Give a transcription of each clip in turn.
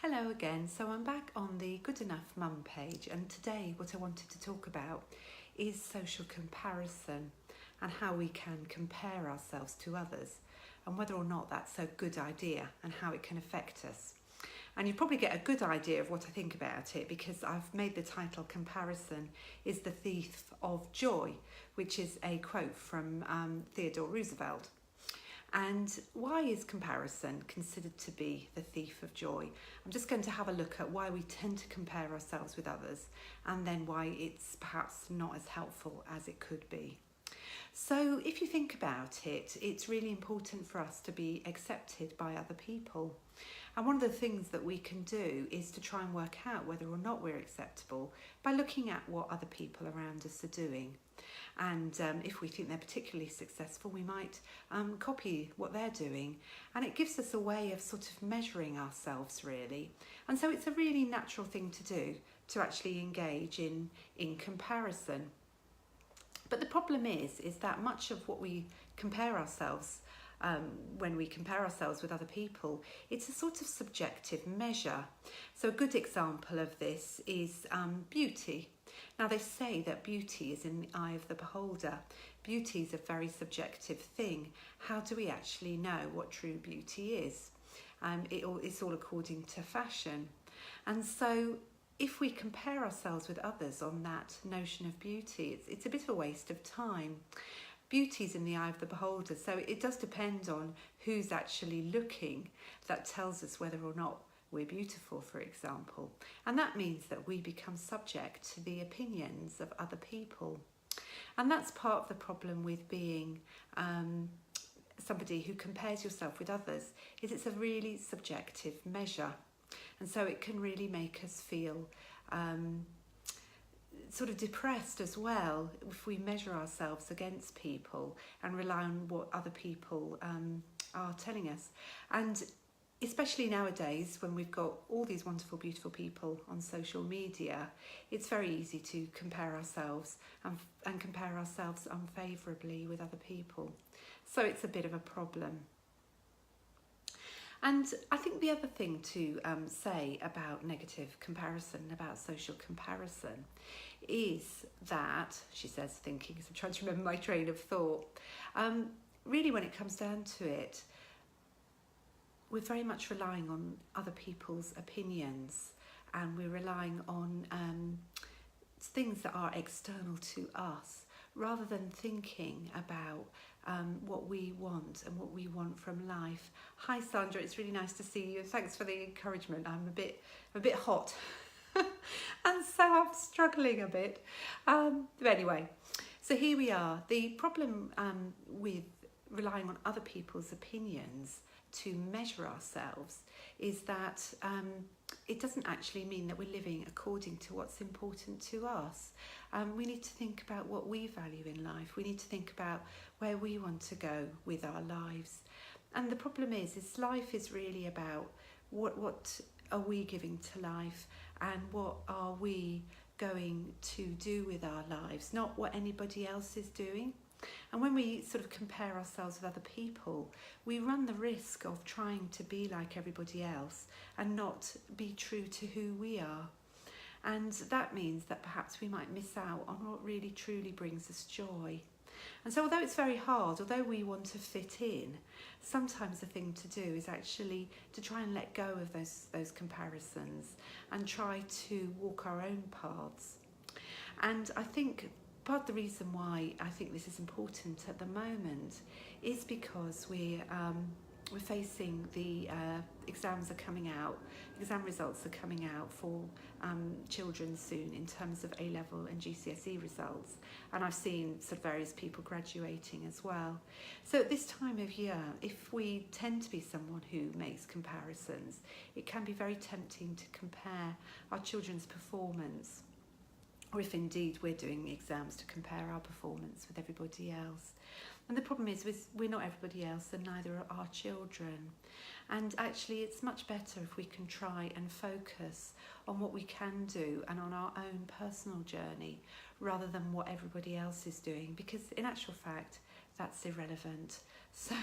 Hello again. So I'm back on the Good Enough Mum page, and today what I wanted to talk about is social comparison and how we can compare ourselves to others and whether or not that's a good idea and how it can affect us. And you probably get a good idea of what I think about it because I've made the title Comparison is the Thief of Joy, which is a quote from Theodore Roosevelt. And why is comparison considered to be the thief of joy? I'm just going to have a look at why we tend to compare ourselves with others and then why it's perhaps not as helpful as it could be. So if you think about it, it's really important for us to be accepted by other people. And one of the things that we can do is to try and work out whether or not we're acceptable by looking at what other people around us are doing. And if we think they're particularly successful, we might copy what they're doing. And it gives us a way of sort of measuring ourselves, really. And so it's a really natural thing to do, to actually engage in comparison. But the problem is that much of what we compare ourselves, when we compare ourselves with other people, it's a sort of subjective measure. So a good example of this is beauty. Now they say that beauty is in the eye of the beholder. Beauty is a very subjective thing. How do we actually know what true beauty is? It's all according to fashion. And so if we compare ourselves with others on that notion of beauty, it's a bit of a waste of time. Beauty is in the eye of the beholder, so it does depend on who's actually looking that tells us whether or not we're beautiful, for example. And that means that we become subject to the opinions of other people. And that's part of the problem with being somebody who compares yourself with others, is it's a really subjective measure. And so it can really make us feel sort of depressed as well if we measure ourselves against people and rely on what other people are telling us. And especially nowadays when we've got all these wonderful, beautiful people on social media, it's very easy to compare ourselves and compare ourselves unfavourably with other people. So it's a bit of a problem. And I think the other thing to say about negative comparison, about social comparison, is that, she says, thinking, as I'm trying to remember my train of thought, really when it comes down to it, we're very much relying on other people's opinions, and we're relying on things that are external to us, rather than thinking about what we want and what we want from life. Hi Sandra, it's really nice to see you. Thanks for the encouragement. I'm a bit hot and so I'm struggling a bit. But anyway, so here we are. The problem with relying on other people's opinions to measure ourselves is that it doesn't actually mean that we're living according to what's important to us. We need to think about what we value in life. We need to think about where we want to go with our lives. And the problem is life is really about what are we giving to life and what are we going to do with our lives, not what anybody else is doing. And when we sort of compare ourselves with other people, we run the risk of trying to be like everybody else and not be true to who we are. And that means that perhaps we might miss out on what really truly brings us joy. And so although it's very hard, although we want to fit in, sometimes the thing to do is actually to try and let go of those comparisons and try to walk our own paths. And I think part of the reason why I think this is important at the moment is because we're facing the exams are coming out, exam results are coming out for children soon in terms of A-level and GCSE results, and I've seen sort of various people graduating as well. So at this time of year, if we tend to be someone who makes comparisons, it can be very tempting to compare our children's performance, or if indeed we're doing exams, to compare our performance with everybody else. And the problem is we're not everybody else, and neither are our children. And actually it's much better if we can try and focus on what we can do and on our own personal journey rather than what everybody else is doing, because in actual fact that's irrelevant. So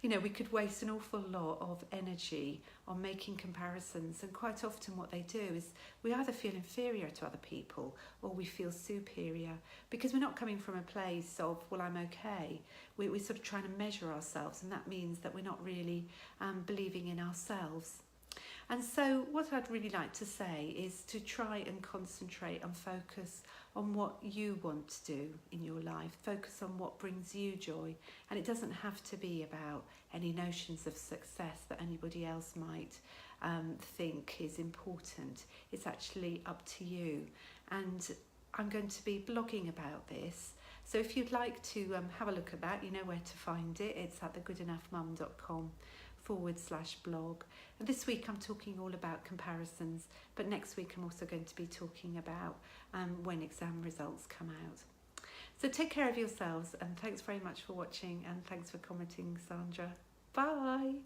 You know, we could waste an awful lot of energy on making comparisons, and quite often what they do is we either feel inferior to other people or we feel superior, because we're not coming from a place of, well, I'm okay. We're sort of trying to measure ourselves, and that means that we're not really believing in ourselves. And so what I'd really like to say is to try and concentrate and focus on what you want to do in your life. Focus on what brings you joy. And it doesn't have to be about any notions of success that anybody else might think is important. It's actually up to you. And I'm going to be blogging about this. So if you'd like to have a look at that, you know where to find it. It's at thegoodenough.mum.com/blog. And this week I'm talking all about comparisons, but next week I'm also going to be talking about when exam results come out. So take care of yourselves, and thanks very much for watching, and thanks for commenting, Sandra. Bye.